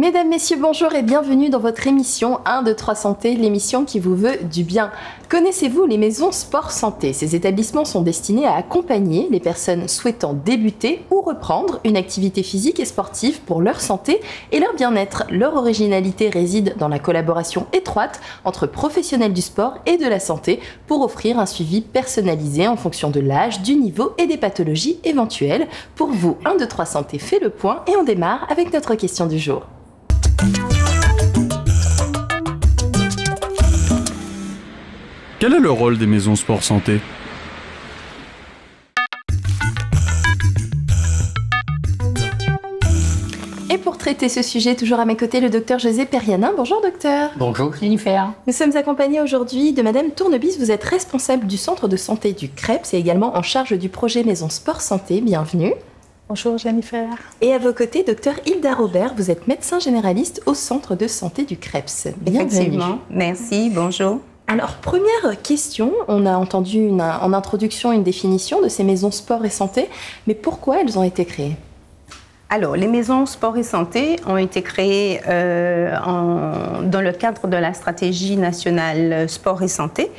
Mesdames, Messieurs, bonjour et bienvenue dans votre émission 1, 2, 3 Santé, l'émission qui vous veut du bien. Connaissez-vous les maisons sport santé? Ces établissements sont destinés à accompagner les personnes souhaitant débuter ou reprendre une activité physique et sportive pour leur santé et leur bien-être. Leur originalité réside dans la collaboration étroite entre professionnels du sport et de la santé pour offrir un suivi personnalisé en fonction de l'âge, du niveau et des pathologies éventuelles. Pour vous, 1, 2, 3 Santé fait le point et on démarre avec notre question du jour. Quel est le rôle des maisons sport santé? Et pour traiter ce sujet, toujours à mes côtés, le docteur José Perianin. Bonjour docteur. Bonjour Jennifer. Nous sommes accompagnés aujourd'hui de Madame Tournebis. Vous êtes responsable du centre de santé du CREPS et également en charge du projet Maison Sport Santé. Bienvenue. Bonjour Jennifer. Et à vos côtés, docteur Hilda Robert, vous êtes médecin généraliste au centre de santé du CREPS. Bienvenue. Effectivement, merci, bonjour. Alors, première question, on a entendu en introduction une définition de ces maisons sport et santé, mais pourquoi elles ont été créées? Alors, les maisons sport et santé ont été créées dans le cadre de la stratégie nationale sport et santé.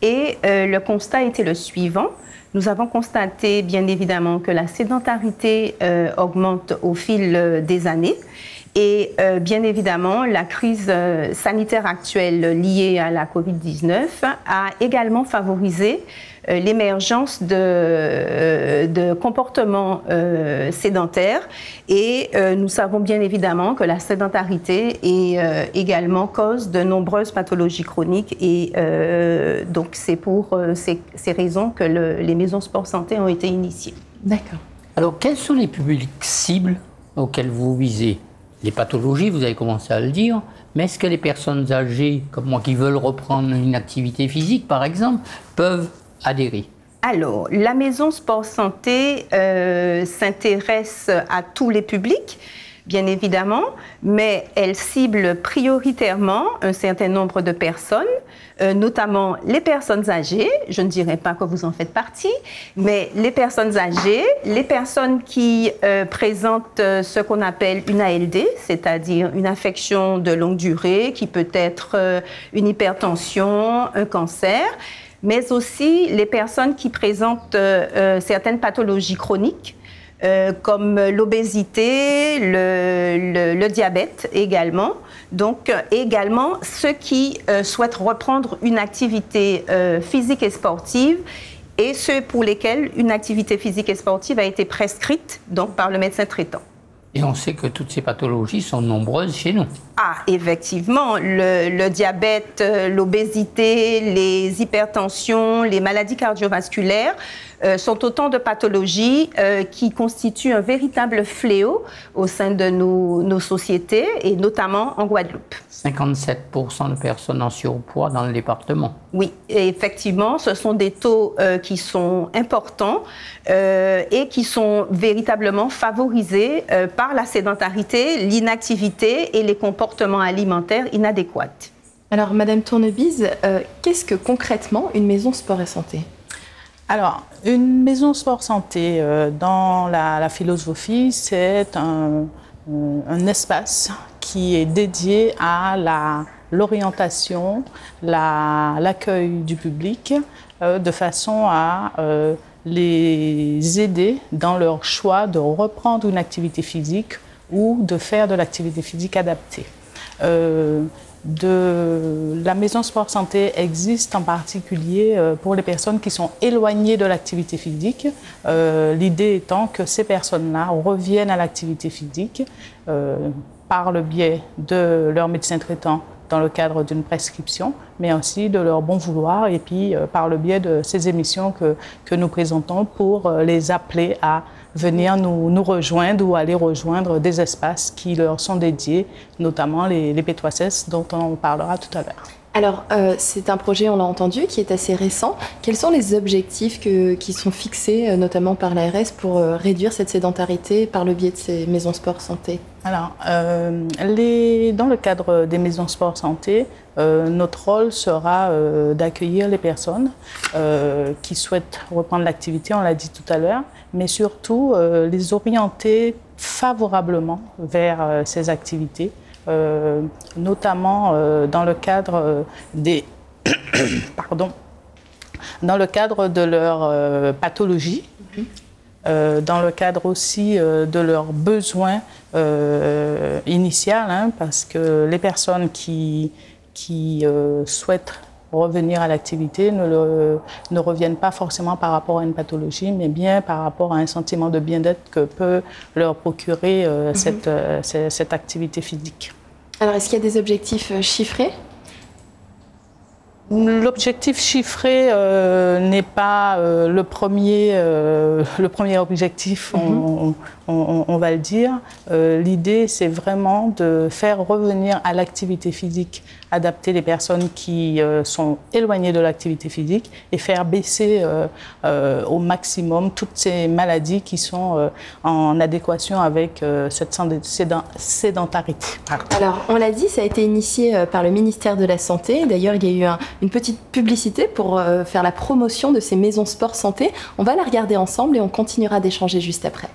Et le constat était le suivant. Nous avons constaté, bien évidemment, que la sédentarité augmente au fil des années. Et bien évidemment, la crise sanitaire actuelle liée à la COVID-19 a également favorisé l'émergence de comportements sédentaires. Et nous savons bien évidemment que la sédentarité est également cause de nombreuses pathologies chroniques. Et donc, c'est pour ces raisons que les maisons sport santé ont été initiées. D'accord. Alors, quels sont les publics cibles auxquels vous visez? Les pathologies, vous avez commencé à le dire, mais est-ce que les personnes âgées, comme moi, qui veulent reprendre une activité physique, par exemple, peuvent adhérer? Alors, la maison sport santé s'intéresse à tous les publics, bien évidemment, mais elle cible prioritairement un certain nombre de personnes, notamment les personnes âgées. Je ne dirais pas que vous en faites partie, mais les personnes âgées, les personnes qui présentent ce qu'on appelle une ALD, c'est-à-dire une affection de longue durée, qui peut être une hypertension, un cancer, mais aussi les personnes qui présentent certaines pathologies chroniques, comme l'obésité, le diabète également. Donc, également ceux qui souhaitent reprendre une activité physique et sportive et ceux pour lesquels une activité physique et sportive a été prescrite donc, par le médecin traitant. Et on sait que toutes ces pathologies sont nombreuses chez nous. Ah, effectivement, le diabète, l'obésité, les hypertensions, les maladies cardiovasculaires sont autant de pathologies qui constituent un véritable fléau au sein de nos sociétés et notamment en Guadeloupe. 57% de personnes en surpoids dans le département. Oui, et effectivement, ce sont des taux qui sont importants et qui sont véritablement favorisés par la sédentarité, l'inactivité et les comportements alimentaires inadéquats. Alors, Madame Tournebis, qu'est-ce que concrètement une maison sport et santé? Alors, une maison sport santé, dans la philosophie, c'est un espace qui est dédié à l'orientation, l'accueil du public, de façon à les aider dans leur choix de reprendre une activité physique ou de faire de l'activité physique adaptée. La maison sport santé existe en particulier pour les personnes qui sont éloignées de l'activité physique. L'idée étant que ces personnes-là reviennent à l'activité physique par le biais de leur médecin traitant dans le cadre d'une prescription, mais aussi de leur bon vouloir et puis par le biais de ces émissions que nous présentons pour les appeler à venir nous rejoindre ou aller rejoindre des espaces qui leur sont dédiés, notamment les P3S dont on parlera tout à l'heure. Alors, c'est un projet, on l'a entendu, qui est assez récent. Quels sont les objectifs qui sont fixés, notamment par l'ARS, pour réduire cette sédentarité par le biais de ces maisons sport santé? Alors, dans le cadre des maisons sport santé, notre rôle sera d'accueillir les personnes qui souhaitent reprendre l'activité, on l'a dit tout à l'heure, mais surtout les orienter favorablement vers ces activités notamment dans le cadre des dans le cadre de leur pathologie, dans le cadre aussi de leurs besoins initiaux, parce que les personnes qui souhaitent revenir à l'activité ne reviennent pas forcément par rapport à une pathologie, mais bien par rapport à un sentiment de bien-être que peut leur procurer cette activité physique. Alors, est-ce qu'il y a des objectifs chiffrés ? L'objectif chiffré n'est pas le premier objectif, on va le dire. L'idée, c'est vraiment de faire revenir à l'activité physique, adapter les personnes qui sont éloignées de l'activité physique et faire baisser au maximum toutes ces maladies qui sont en adéquation avec cette sédentarité. Alors, on l'a dit, ça a été initié par le ministère de la Santé. D'ailleurs, il y a eu une petite publicité pour faire la promotion de ces maisons sport santé. On va la regarder ensemble et on continuera d'échanger juste après.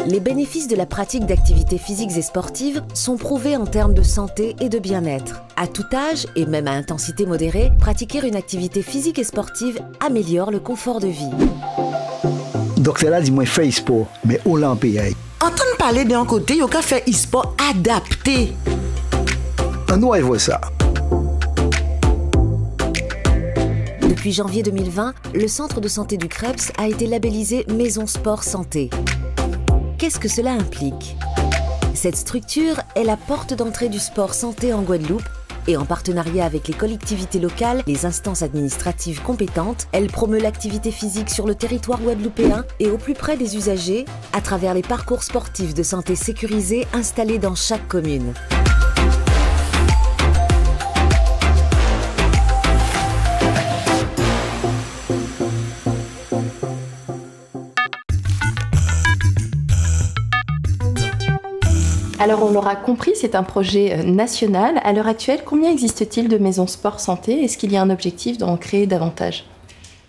Les bénéfices de la pratique d'activités physiques et sportives sont prouvés en termes de santé et de bien-être. À tout âge, et même à intensité modérée, pratiquer une activité physique et sportive améliore le confort de vie. Docteur a dit moi fais sport, mais au l'empire. Entendre parler d'un côté, il y a fait e-sport adapté. On voit ça. Depuis janvier 2020, le centre de santé du Krebs a été labellisé Maison Sport Santé. Qu'est-ce que cela implique? Cette structure est la porte d'entrée du sport santé en Guadeloupe et en partenariat avec les collectivités locales, les instances administratives compétentes, elle promeut l'activité physique sur le territoire guadeloupéen et au plus près des usagers à travers les parcours sportifs de santé sécurisés installés dans chaque commune. Alors on l'aura compris, c'est un projet national. À l'heure actuelle, combien existe-t-il de maisons sport santé? Est-ce qu'il y a un objectif d'en créer davantage?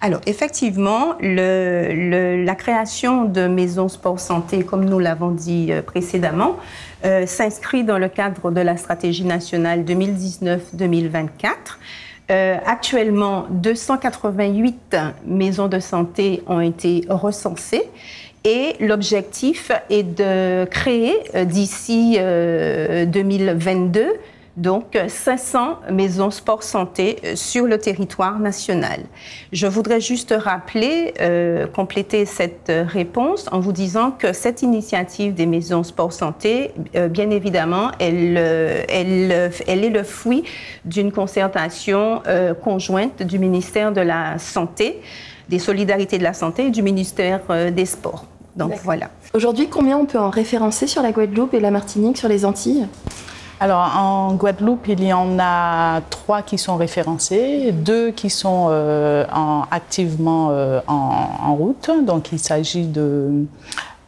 Alors effectivement, la création de maisons sport santé, comme nous l'avons dit précédemment, s'inscrit dans le cadre de la stratégie nationale 2019-2024. Actuellement, 288 maisons de santé ont été recensées. Et l'objectif est de créer d'ici 2022 donc 500 maisons sport santé sur le territoire national. Je voudrais juste rappeler, compléter cette réponse en vous disant que cette initiative des maisons sport santé, bien évidemment, elle est le fruit d'une concertation conjointe du ministère de la Santé, des Solidarités de la Santé et du ministère des Sports. Donc voilà. Aujourd'hui, combien on peut en référencer sur la Guadeloupe et la Martinique, sur les Antilles? Alors, en Guadeloupe, il y en a 3 qui sont référencés, 2 qui sont activement en route. Donc, il s'agit de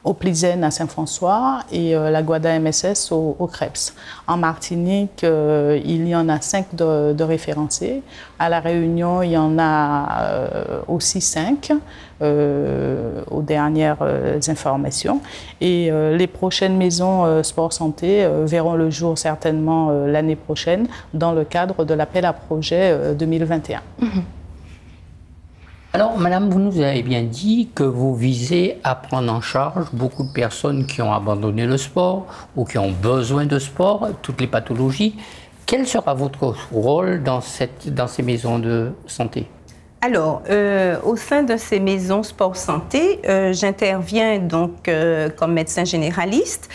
Oplizen à Saint-François et la Guada MSS au Krebs. En Martinique, il y en a 5 de référencés. À La Réunion, il y en a aussi 5 aux dernières informations. Et les prochaines maisons sport santé verront le jour certainement l'année prochaine dans le cadre de l'appel à projet 2021. Alors, madame, vous nous avez bien dit que vous visez à prendre en charge beaucoup de personnes qui ont abandonné le sport ou qui ont besoin de sport, toutes les pathologies. Quel sera votre rôle dans ces maisons de santé? Alors, au sein de ces maisons sport santé, j'interviens donc comme médecin généraliste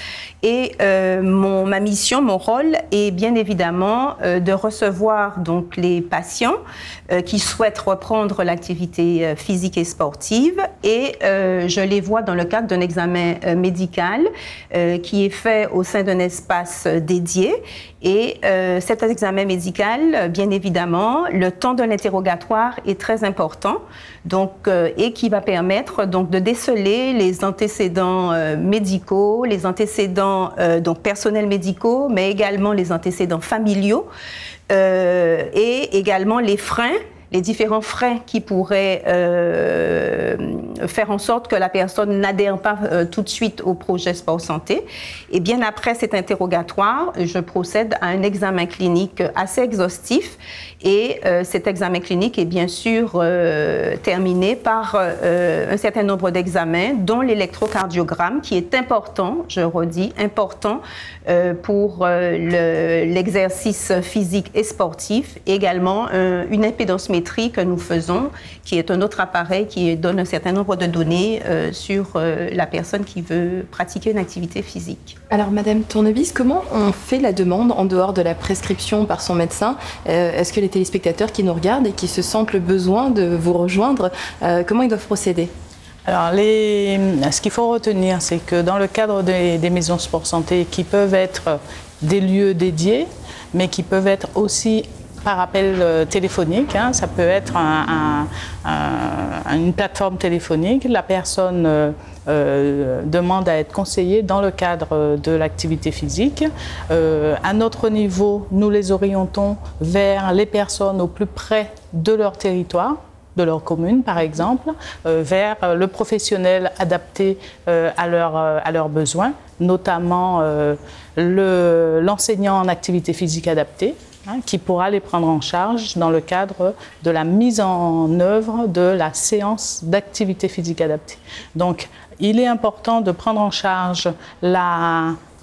et ma mission, mon rôle est bien évidemment de recevoir donc les patients qui souhaitent reprendre l'activité physique et sportive et je les vois dans le cadre d'un examen médical qui est fait au sein d'un espace dédié. Et cet examen médical, bien évidemment, le temps de l'interrogatoire est très important, donc, et qui va permettre donc, de déceler les antécédents médicaux, les antécédents donc, personnels médicaux, mais également les antécédents familiaux et également les freins les différents freins qui pourraient faire en sorte que la personne n'adhère pas tout de suite au projet Sport Santé. Et bien après cet interrogatoire, je procède à un examen clinique assez exhaustif. Et cet examen clinique est bien sûr terminé par un certain nombre d'examens, dont l'électrocardiogramme, qui est important, je redis, important pour l'exercice physique et sportif. Également, une impédance-métrie que nous faisons, qui est un autre appareil qui donne un certain nombre de données sur la personne qui veut pratiquer une activité physique. Alors, Madame Tournevis, comment on fait la demande en dehors de la prescription par son médecin? Est-ce que les téléspectateurs qui nous regardent et qui se sentent le besoin de vous rejoindre, comment ils doivent procéder? Alors, ce qu'il faut retenir, c'est que dans le cadre des maisons sport santé, qui peuvent être des lieux dédiés, mais qui peuvent être aussi par appel téléphonique, hein, ça peut être une plateforme téléphonique, la personne demande à être conseillée dans le cadre de l'activité physique. À notre niveau, nous les orientons vers les personnes au plus près de leur territoire, de leur commune par exemple, vers le professionnel adapté à leurs besoins, notamment l'enseignant en activité physique adaptée, hein, qui pourra les prendre en charge dans le cadre de la mise en œuvre de la séance d'activité physique adaptée. Donc, il est important de prendre en charge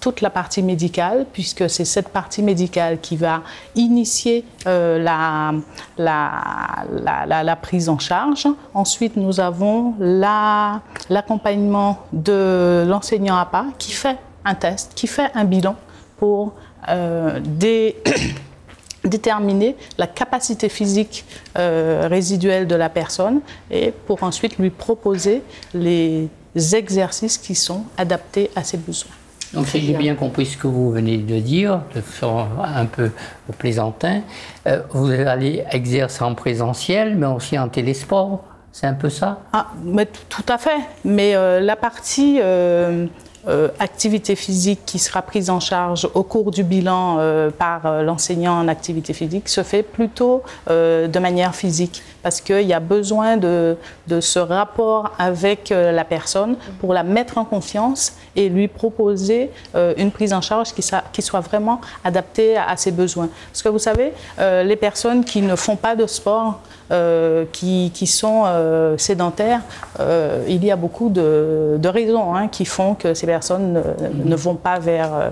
toute la partie médicale, puisque c'est cette partie médicale qui va initier la prise en charge. Ensuite, nous avons l'accompagnement de l'enseignant APA qui fait un test, qui fait un bilan pour déterminer la capacité physique résiduelle de la personne et pour ensuite lui proposer les exercices qui sont adaptés à ses besoins. Donc si j'ai bien compris ce que vous venez de dire, de façon un peu plaisantin, vous allez exercer en présentiel mais aussi en télésport, c'est un peu ça? Ah, mais tout à fait, mais la partie activité physique qui sera prise en charge au cours du bilan par l'enseignant en activité physique se fait plutôt de manière physique parce qu'il y a besoin de ce rapport avec la personne pour la mettre en confiance et lui proposer une prise en charge qui soit vraiment adaptée à ses besoins. Parce que vous savez, les personnes qui ne font pas de sport, qui sont sédentaires, il y a beaucoup de raisons qui font que ces personnes ne vont pas vers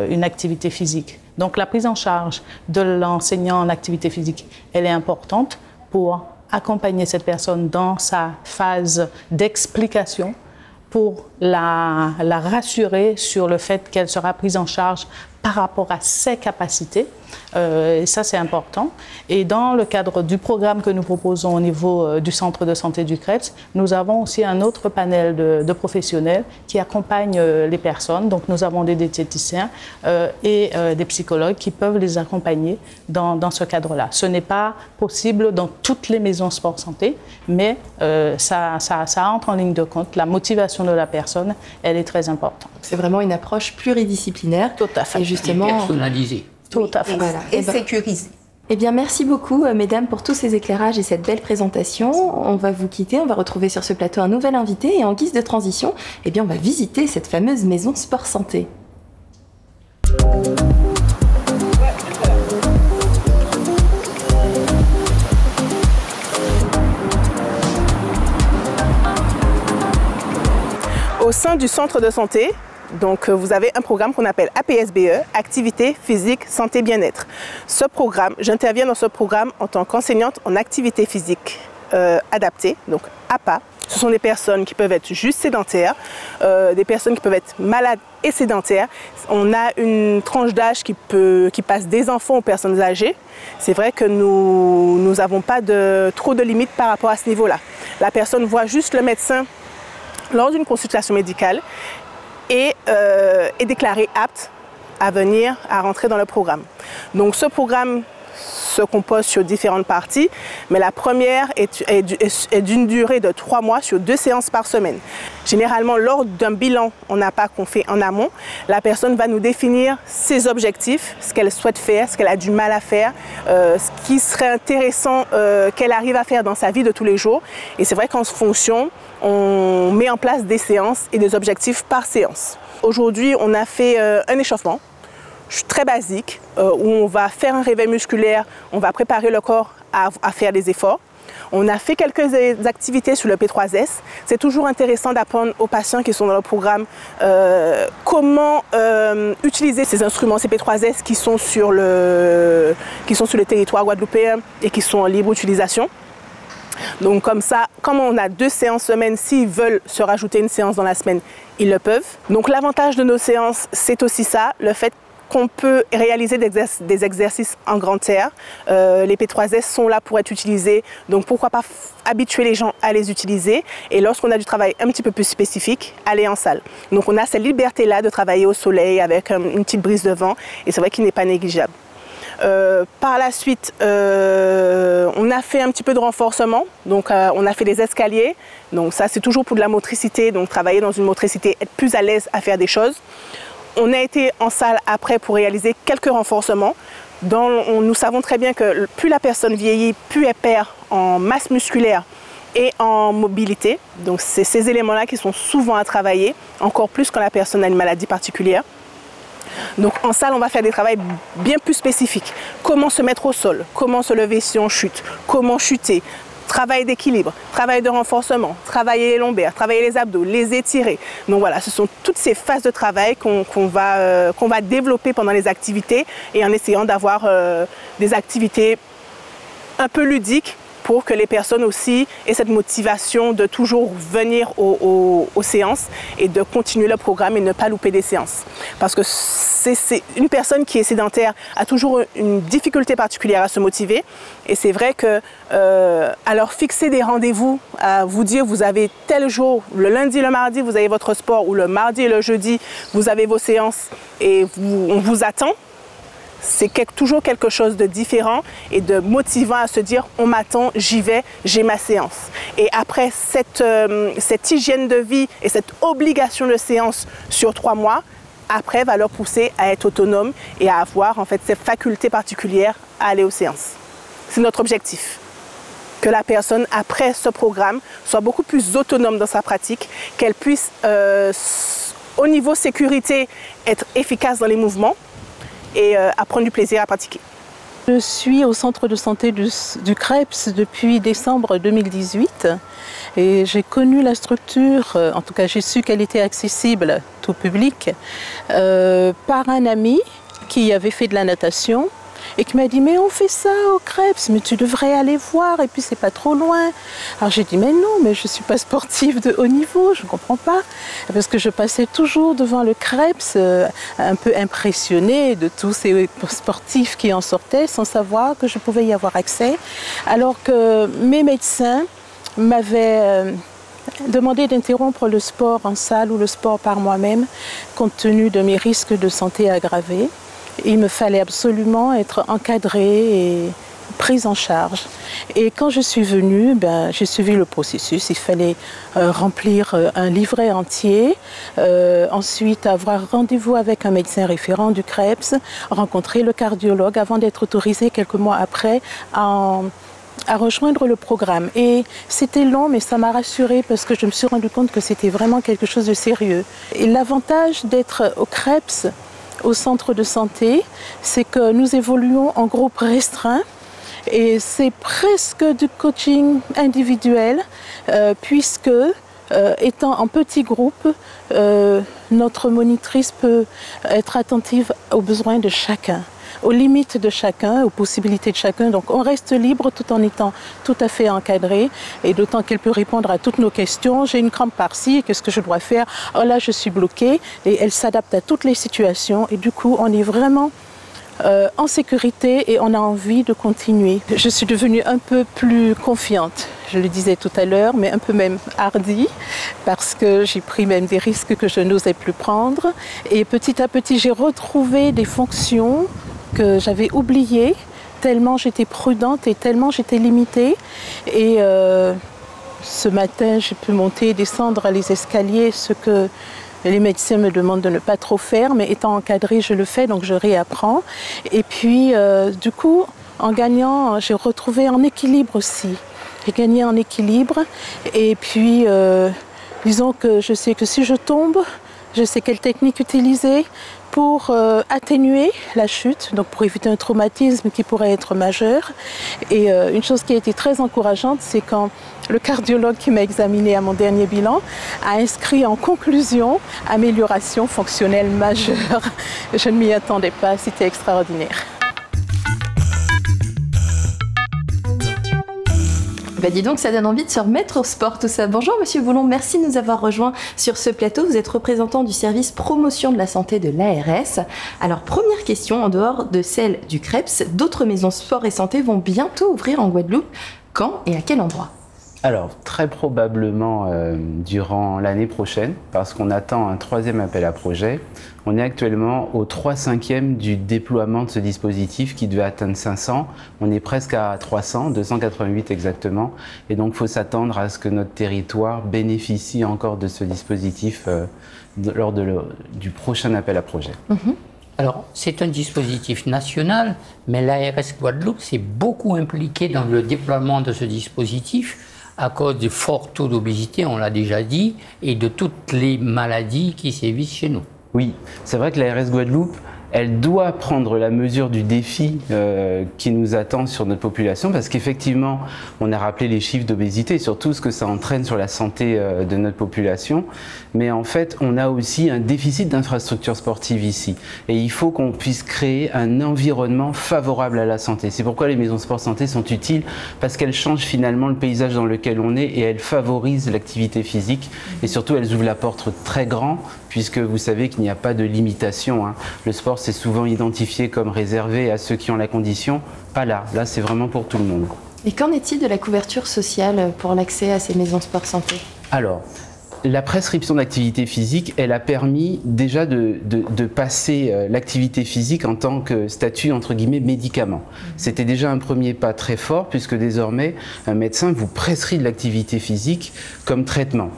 une activité physique. Donc la prise en charge de l'enseignant en activité physique, elle est importante pour accompagner cette personne dans sa phase d'explication, pour la rassurer sur le fait qu'elle sera prise en charge par rapport à ses capacités. Et ça, c'est important. Et dans le cadre du programme que nous proposons au niveau du centre de santé du CREPS, nous avons aussi un autre panel de professionnels qui accompagnent les personnes. Donc, nous avons des diététiciens et des psychologues qui peuvent les accompagner dans ce cadre-là. Ce n'est pas possible dans toutes les maisons sport santé, mais ça entre en ligne de compte. La motivation de la personne, elle est très importante. C'est vraiment une approche pluridisciplinaire. Tout à fait. Et justement, personnalisée. Tout à fait. Voilà. Et sécurisée. Eh bien, merci beaucoup, mesdames, pour tous ces éclairages et cette belle présentation. On va vous quitter, on va retrouver sur ce plateau un nouvel invité et en guise de transition, eh bien, on va visiter cette fameuse maison sport santé. Au sein du centre de santé, donc, vous avez un programme qu'on appelle APSBE, Activité Physique Santé Bien-être. Ce programme, j'interviens dans ce programme en tant qu'enseignante en activité physique adaptée, donc APA. Ce sont des personnes qui peuvent être juste sédentaires, des personnes qui peuvent être malades et sédentaires. On a une tranche d'âge qui passe des enfants aux personnes âgées. C'est vrai que nous n'avons pas trop de limites par rapport à ce niveau-là. La personne voit juste le médecin lors d'une consultation médicale et est déclarée apte à rentrer dans le programme. Donc ce programme se compose sur différentes parties, mais la première est d'une durée de 3 mois sur 2 séances par semaine. Généralement, lors d'un bilan en APA qu'on fait en amont, la personne va nous définir ses objectifs, ce qu'elle souhaite faire, ce qu'elle a du mal à faire, ce qui serait intéressant qu'elle arrive à faire dans sa vie de tous les jours. Et c'est vrai qu'en fonction, on met en place des séances et des objectifs par séance. Aujourd'hui, on a fait un échauffement très basique, où on va faire un réveil musculaire, on va préparer le corps à faire des efforts. On a fait quelques activités sur le P3S. C'est toujours intéressant d'apprendre aux patients qui sont dans le programme comment utiliser ces instruments, ces P3S qui sont sur le territoire guadeloupéen et qui sont en libre utilisation. Donc comme ça, comme on a 2 séances semaine, s'ils veulent se rajouter une séance dans la semaine, ils le peuvent. Donc l'avantage de nos séances, c'est aussi ça, le fait qu'on peut réaliser des exercices en grande terre. Les P3S sont là pour être utilisés, donc pourquoi pas habituer les gens à les utiliser et lorsqu'on a du travail un petit peu plus spécifique, aller en salle. Donc on a cette liberté-là de travailler au soleil avec une petite brise de vent et c'est vrai qu'il n'est pas négligeable. Par la suite, on a fait un petit peu de renforcement, donc on a fait des escaliers, donc ça c'est toujours pour de la motricité, donc travailler dans une motricité, être plus à l'aise à faire des choses. On a été en salle après pour réaliser quelques renforcements. Nous savons très bien que plus la personne vieillit, plus elle perd en masse musculaire et en mobilité. Donc c'est ces éléments-là qui sont souvent à travailler, encore plus quand la personne a une maladie particulière. Donc en salle, on va faire des travaux bien plus spécifiques. Comment se mettre au sol, comment se lever si on chute, comment chuter, travail d'équilibre, travail de renforcement, travailler les lombaires, travailler les abdos, les étirer. Donc voilà, ce sont toutes ces phases de travail qu'on va développer pendant les activités et en essayant d'avoir des activités un peu ludiques pour que les personnes aussi aient cette motivation de toujours venir aux séances et de continuer le programme et ne pas louper des séances. Parce que c'est une personne qui est sédentaire a toujours une difficulté particulière à se motiver et c'est vrai que à leur fixer des rendez-vous, à vous dire vous avez tel jour, le lundi, le mardi vous avez votre sport ou le mardi et le jeudi vous avez vos séances et on vous attend. C'est toujours quelque chose de différent et de motivant à se dire on m'attend, j'y vais, j'ai ma séance. Et après cette hygiène de vie et cette obligation de séance sur 3 mois, après va leur pousser à être autonome et à avoir en fait cette faculté particulière à aller aux séances. C'est notre objectif. Que la personne, après ce programme, soit beaucoup plus autonome dans sa pratique, qu'elle puisse, au niveau sécurité, être efficace dans les mouvements, et à prendre du plaisir à pratiquer. Je suis au centre de santé du CREPS depuis décembre 2018 et j'ai connu la structure, en tout cas j'ai su qu'elle était accessible tout public par un ami qui avait fait de la natation et qui m'a dit mais on fait ça au CREPS, mais tu devrais aller voir et puis c'est pas trop loin. Alors j'ai dit mais non, mais je suis pas sportive de haut niveau, je ne comprends pas. Parce que je passais toujours devant le CREPS un peu impressionnée de tous ces sportifs qui en sortaient sans savoir que je pouvais y avoir accès. Alors que mes médecins m'avaient demandé d'interrompre le sport en salle ou le sport par moi-même compte tenu de mes risques de santé aggravés. Il me fallait absolument être encadrée et prise en charge. Et quand je suis venue, j'ai suivi le processus. Il fallait remplir un livret entier, ensuite avoir rendez-vous avec un médecin référent du CREPS, rencontrer le cardiologue avant d'être autorisée quelques mois après à rejoindre le programme. Et c'était long, mais ça m'a rassurée parce que je me suis rendu compte que c'était vraiment quelque chose de sérieux. Et l'avantage d'être au CREPS, au centre de santé, c'est que nous évoluons en groupe restreint et c'est presque du coaching individuel puisque étant en petit groupe, notre monitrice peut être attentive aux besoins de chacun, aux limites de chacun, aux possibilités de chacun. Donc on reste libre tout en étant tout à fait encadré et d'autant qu'elle peut répondre à toutes nos questions. J'ai une crampe par-ci, qu'est-ce que je dois faire? Oh là, je suis bloquée. Et elle s'adapte à toutes les situations et du coup, on est vraiment en sécurité et on a envie de continuer. Je suis devenue un peu plus confiante, je le disais tout à l'heure, mais un peu même hardie parce que j'ai pris même des risques que je n'osais plus prendre. Et petit à petit, j'ai retrouvé des fonctions que j'avais oubliées tellement j'étais prudente et tellement j'étais limitée. Et ce matin, j'ai pu monter et descendre les escaliers, ce que les médecins me demandent de ne pas trop faire, mais étant encadrée, je le fais, donc je réapprends. Et puis, du coup, en gagnant, j'ai retrouvé en équilibre aussi. J'ai gagné en équilibre. Et puis, disons que je sais que si je tombe, je sais quelle technique utiliser pour atténuer la chute, donc pour éviter un traumatisme qui pourrait être majeur. Et une chose qui a été très encourageante, c'est quand le cardiologue qui m'a examiné à mon dernier bilan a inscrit en conclusion « amélioration fonctionnelle majeure ». Je ne m'y attendais pas, c'était extraordinaire. Bah dis donc, ça donne envie de se remettre au sport tout ça. Bonjour Monsieur Boulon, merci de nous avoir rejoints sur ce plateau. Vous êtes représentant du service promotion de la santé de l'ARS. Alors première question, en dehors de celle du CREPS, d'autres maisons sport et santé vont bientôt ouvrir en Guadeloupe. Quand et à quel endroit ? Alors, très probablement durant l'année prochaine, parce qu'on attend un 3e appel à projet. On est actuellement au 3/5e du déploiement de ce dispositif qui devait atteindre 500. On est presque à 300, 288 exactement. Et donc, il faut s'attendre à ce que notre territoire bénéficie encore de ce dispositif lors du prochain appel à projet. Alors, c'est un dispositif national, mais l'ARS Guadeloupe s'est beaucoup impliquée dans le déploiement de ce dispositif à cause du fort taux d'obésité, on l'a déjà dit, et de toutes les maladies qui sévissent chez nous. Oui, c'est vrai que l'ARS Guadeloupe, elle doit prendre la mesure du défi qui nous attend sur notre population, parce qu'effectivement, on a rappelé les chiffres d'obésité, surtout ce que ça entraîne sur la santé de notre population. Mais en fait, on a aussi un déficit d'infrastructures sportives ici. Et il faut qu'on puisse créer un environnement favorable à la santé. C'est pourquoi les maisons sport santé sont utiles, parce qu'elles changent finalement le paysage dans lequel on est et elles favorisent l'activité physique. Et surtout, elles ouvrent la porte très grand, puisque vous savez qu'il n'y a pas de limitation. Le sport, c'est souvent identifié comme réservé à ceux qui ont la condition. Pas là. Là, c'est vraiment pour tout le monde. Et qu'en est-il de la couverture sociale pour l'accès à ces maisons sport santé ? Alors, la prescription d'activité physique, elle a permis déjà de passer l'activité physique en tant que statut entre guillemets médicament. C'était déjà un premier pas très fort, puisque désormais, un médecin vous prescrit de l'activité physique comme traitement.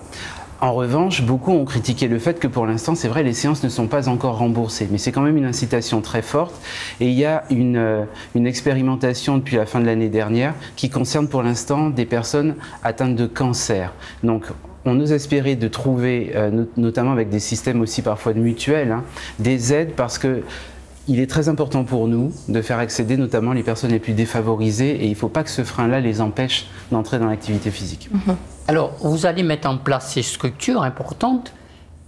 En revanche, beaucoup ont critiqué le fait que pour l'instant, c'est vrai, les séances ne sont pas encore remboursées, mais c'est quand même une incitation très forte. Et il y a une expérimentation depuis la fin de l'année dernière qui concerne pour l'instant des personnes atteintes de cancer. Donc, on ose espérer de trouver, notamment avec des systèmes aussi parfois de mutuelles, des aides, parce que il est très important pour nous de faire accéder notamment les personnes les plus défavorisées, et il ne faut pas que ce frein-là les empêche d'entrer dans l'activité physique. Alors, vous allez mettre en place ces structures importantes.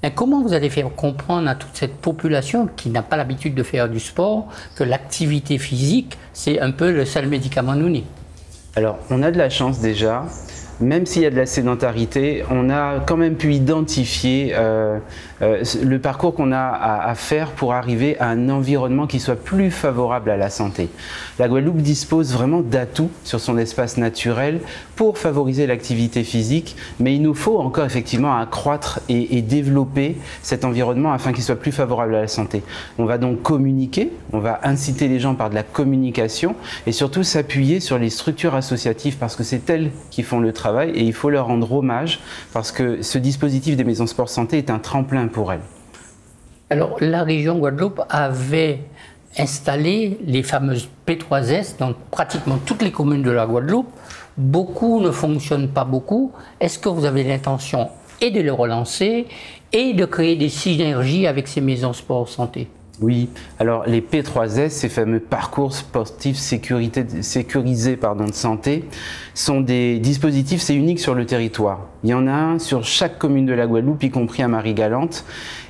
Et comment vous allez faire comprendre à toute cette population qui n'a pas l'habitude de faire du sport que l'activité physique, c'est un peu le seul médicament nouné? Alors, on a de la chance déjà. Même s'il y a de la sédentarité, on a quand même pu identifier le parcours qu'on a à faire pour arriver à un environnement qui soit plus favorable à la santé. La Guadeloupe dispose vraiment d'atouts sur son espace naturel pour favoriser l'activité physique, mais il nous faut encore effectivement accroître et développer cet environnement afin qu'il soit plus favorable à la santé. On va donc communiquer, on va inciter les gens par de la communication et surtout s'appuyer sur les structures associatives, parce que c'est elles qui font le travail et il faut leur rendre hommage, parce que ce dispositif des maisons sport santé est un tremplin pour elles. Alors, la région Guadeloupe avait installé les fameuses P3S dans pratiquement toutes les communes de la Guadeloupe. Beaucoup ne fonctionnent pas beaucoup. Est-ce que vous avez l'intention et de les relancer et de créer des synergies avec ces maisons sport santé? Oui, alors les P3S, ces fameux parcours sportifs sécurisés de santé, sont des dispositifs, c'est unique sur le territoire. Il y en a un sur chaque commune de la Guadeloupe, y compris à Marie-Galante.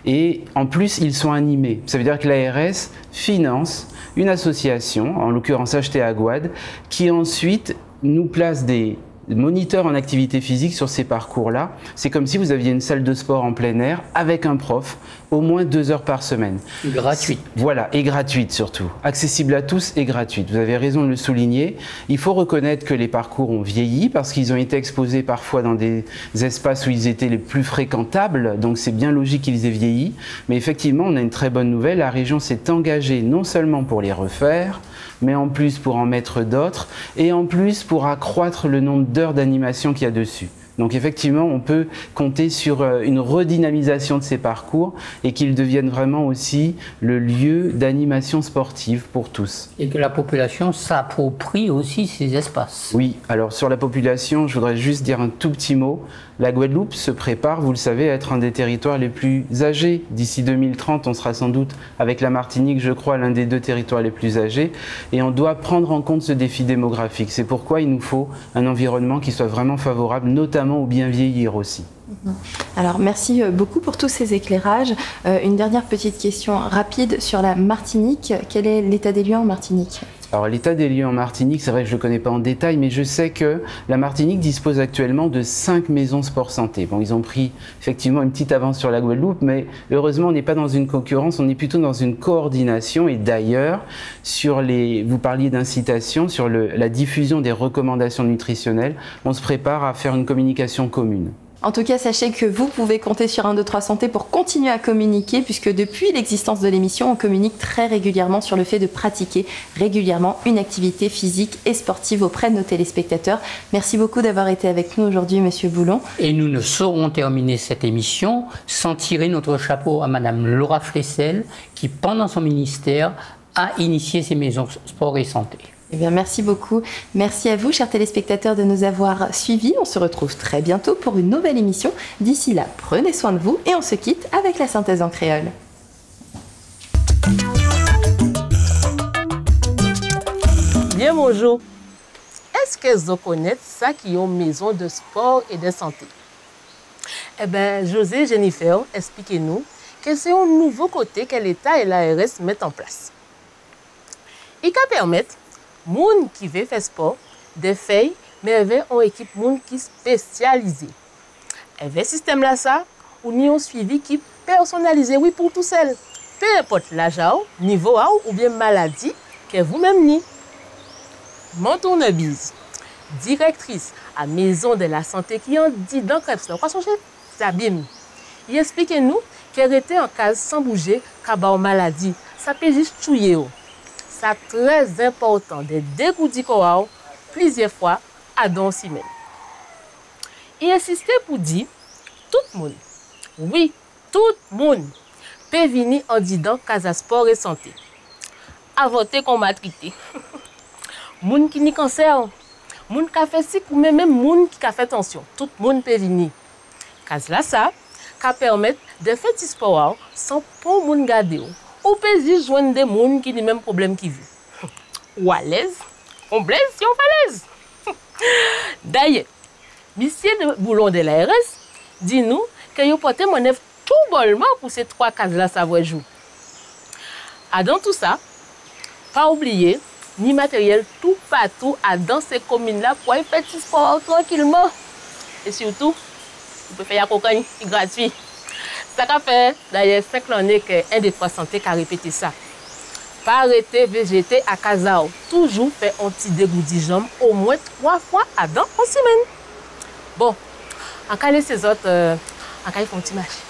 Et en plus, ils sont animés. Ça veut dire que l'ARS finance une association, en l'occurrence achetée à Guad, qui ensuite nous place des moniteurs en activité physique sur ces parcours-là. C'est comme si vous aviez une salle de sport en plein air avec un prof, au moins 2 heures par semaine. Gratuite. Voilà, et gratuite surtout. Accessible à tous et gratuite. Vous avez raison de le souligner. Il faut reconnaître que les parcours ont vieilli parce qu'ils ont été exposés parfois dans des espaces où ils étaient les plus fréquentables. Donc c'est bien logique qu'ils aient vieilli. Mais effectivement, on a une très bonne nouvelle. La région s'est engagée non seulement pour les refaire, mais en plus pour en mettre d'autres, et en plus pour accroître le nombre d'heures d'animation qu'il y a dessus. Donc effectivement, on peut compter sur une redynamisation de ces parcours et qu'ils deviennent vraiment aussi le lieu d'animation sportive pour tous. Et que la population s'approprie aussi ces espaces. Oui, alors sur la population, je voudrais juste dire un tout petit mot. La Guadeloupe se prépare, vous le savez, à être un des territoires les plus âgés. D'ici 2030, on sera sans doute, avec la Martinique, je crois, l'un des 2 territoires les plus âgés. Et on doit prendre en compte ce défi démographique. C'est pourquoi il nous faut un environnement qui soit vraiment favorable, notamment au bien vieillir aussi. Alors merci beaucoup pour tous ces éclairages. Une dernière petite question rapide sur la Martinique. Quel est l'état des lieux en Martinique ? Alors l'état des lieux en Martinique, c'est vrai que je ne le connais pas en détail, mais je sais que la Martinique dispose actuellement de 5 maisons sport santé. Bon, ils ont pris effectivement une petite avance sur la Guadeloupe, mais heureusement on n'est pas dans une concurrence, on est plutôt dans une coordination. Et d'ailleurs, vous parliez d'incitation, sur la diffusion des recommandations nutritionnelles, on se prépare à faire une communication commune. En tout cas, sachez que vous pouvez compter sur 1, 2, 3 Santé pour continuer à communiquer, puisque depuis l'existence de l'émission, on communique très régulièrement sur le fait de pratiquer régulièrement une activité physique et sportive auprès de nos téléspectateurs. Merci beaucoup d'avoir été avec nous aujourd'hui, Monsieur Boulon. Et nous ne saurons terminer cette émission sans tirer notre chapeau à Madame Laura Flessel, qui, pendant son ministère, a initié ces maisons sport et santé. Eh bien, merci beaucoup. Merci à vous, chers téléspectateurs, de nous avoir suivis. On se retrouve très bientôt pour une nouvelle émission. D'ici là, prenez soin de vous et on se quitte avec la synthèse en créole. Bien, bonjour. Est-ce que vous connaissez ça qui est une maison de sport et de santé? Eh bien, José et Jennifer, expliquez-nous que c'est un nouveau côté que l'État et l'ARS mettent en place. Il peut permettre moun qui veut faire sport, des feuilles, mais avec une équipe moun qui spécialisée. Avec ce système là, ça, on y a un suivi qui personnalisé, oui, pour tout seul. Peu importe l'âge, niveau ou bien maladie que vous-même ni. Mon tournebise, directrice à Maison de la Santé qui en dit dans Krebs, quoi son chef? Sabim. Il explique-nous qu'elle était en case sans bouger, car une maladie, ça peut juste tuer. C'est très important de dégoûter plusieurs fois à dans semaine. Il insistait pour dire tout le monde, oui, tout le monde peut venir en disant Casa Sport et Santé. Avorter qu'on m'a traité. Moun qui ni cancer, moun qui a fait sick ou même moun qui a fait tension, tout le monde peut venir. Casa là ça, qui permet de faire du sport sans pour moun garder. Ou peut juste joindre des gens qui ont le même problème qui vivent. Ou à l'aise, on blesse si on falaise. D'ailleurs, monsieur Boulon de l'ARS dit-nous qu'il a porté mon œuvre tout bonnement pour ces 3 cases-là savoir jouer. Dans tout ça, pas oublier, ni matériel tout partout dans ces communes-là pour faire du sport tranquillement. Et surtout, vous pouvez faire la cocaïne, c'est gratuit. Ça a fait d'ailleurs 5 années que 1, 2, 3 Santé qui a répété ça. Pas arrêter végéter à Casao. Toujours faire un petit dégoût de jambes au moins 3 fois à dans en semaine. Bon, en cas de ces autres, en cas de un petit marché.